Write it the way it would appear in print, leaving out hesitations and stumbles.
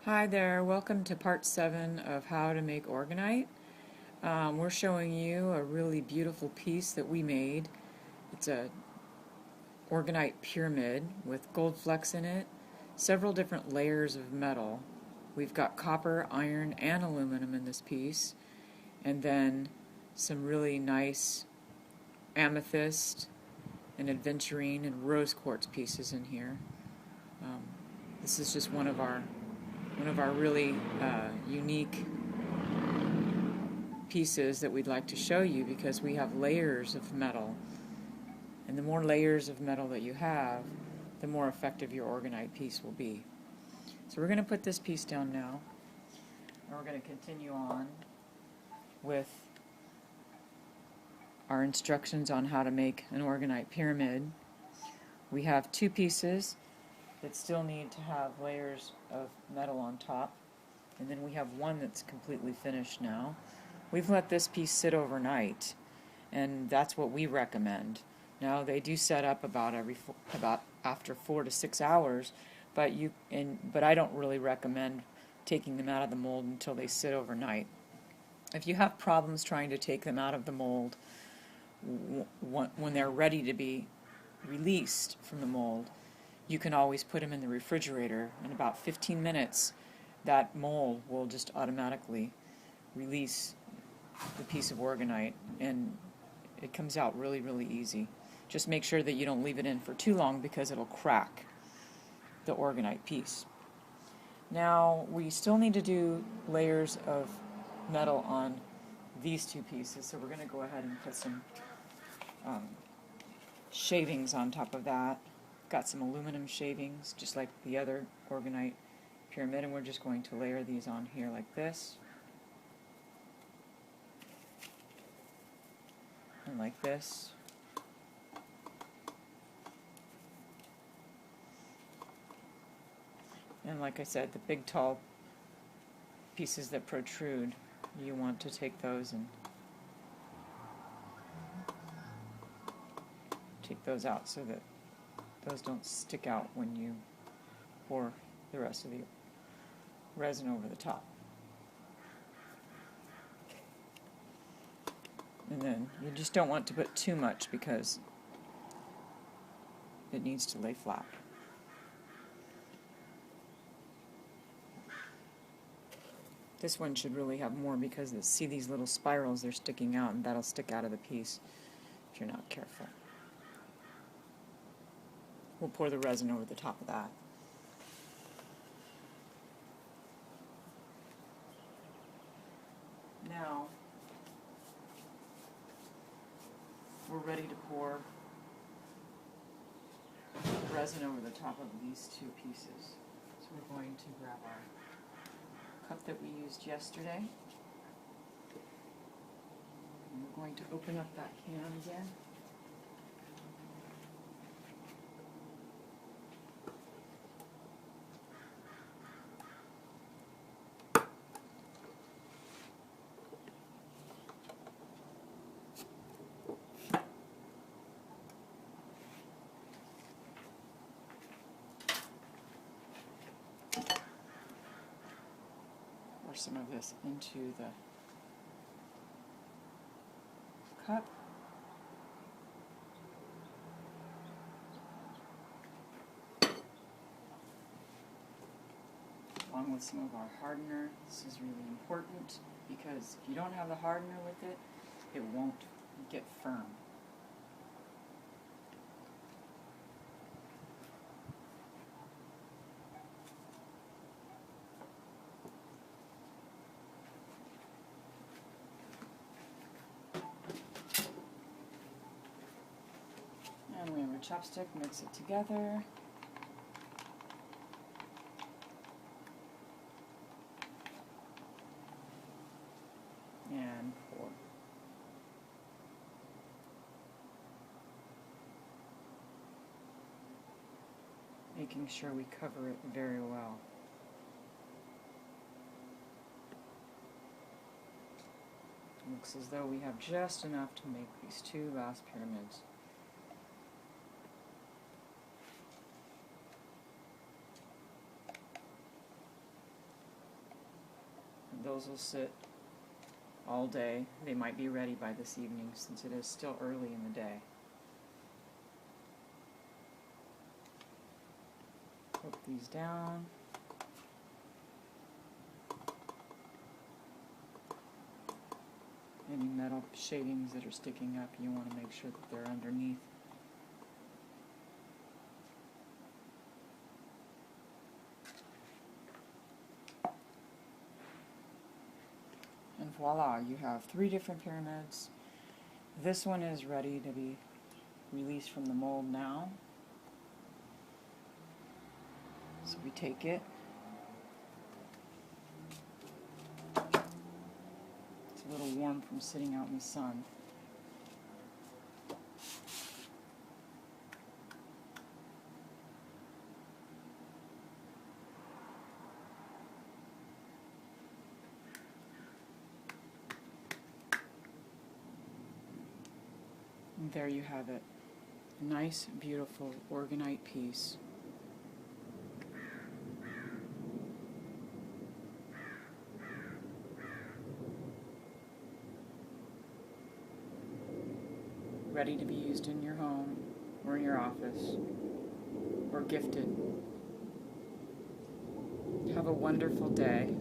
Hi there, welcome to part 7 of how to make Orgonite. We're showing you a really beautiful piece that we made. It's a Orgonite pyramid with gold flecks in it, several different layers of metal. We've got copper, iron, and aluminum in this piece, and then some really nice amethyst and aventurine and rose quartz pieces in here. This is just one of our really unique pieces that we'd like to show you because we have layers of metal, and the more layers of metal that you have, the more effective your Orgonite piece will be. So we're going to put this piece down now, and we're going to continue on with our instructions on how to make an Orgonite pyramid. We have two pieces that still need to have layers of metal on top, and then we have one that's completely finished now. We've let this piece sit overnight, and that's what we recommend. Now they do set up about after 4 to 6 hours, but I don't really recommend taking them out of the mold until they sit overnight. If you have problems trying to take them out of the mold when they're ready to be released from the mold, you can always put them in the refrigerator. In about 15 minutes, that mold will just automatically release the piece of Orgonite, and it comes out really, really easy. Just make sure that you don't leave it in for too long because it'll crack the Orgonite piece. Now, we still need to do layers of metal on these two pieces, so we're going to go ahead and put some shavings on top of that. Got some aluminum shavings, just like the other Orgonite pyramid, and we're just going to layer these on here like this, and like this. And like I said, the big tall pieces that protrude, you want to take those and take those out so that those don't stick out when you pour the rest of the resin over the top. And then you just don't want to put too much because it needs to lay flat. This one should really have more because see these little spirals, they're sticking out, and that'll stick out of the piece if you're not careful. We'll pour the resin over the top of that. Now, we're ready to pour resin over the top of these two pieces. So we're going to grab our cup that we used yesterday, and we're going to open up that can again. Pour some of this into the cup. Along with some of our hardener. This is really important because if you don't have the hardener with it, it won't get firm. And we have a chopstick, mix it together. And pour. Making sure we cover it very well. It looks as though we have just enough to make these two last pyramids. those will sit all day. They might be ready by this evening since it is still early in the day. Put these down. Any metal shavings that are sticking up, you want to make sure that they're underneath. And voila, you have 3 different pyramids. This one is ready to be released from the mold now. So we take it. It's a little warm from sitting out in the sun. And there you have it. A nice, beautiful Orgonite piece. Ready to be used in your home or in your office or gifted. Have a wonderful day.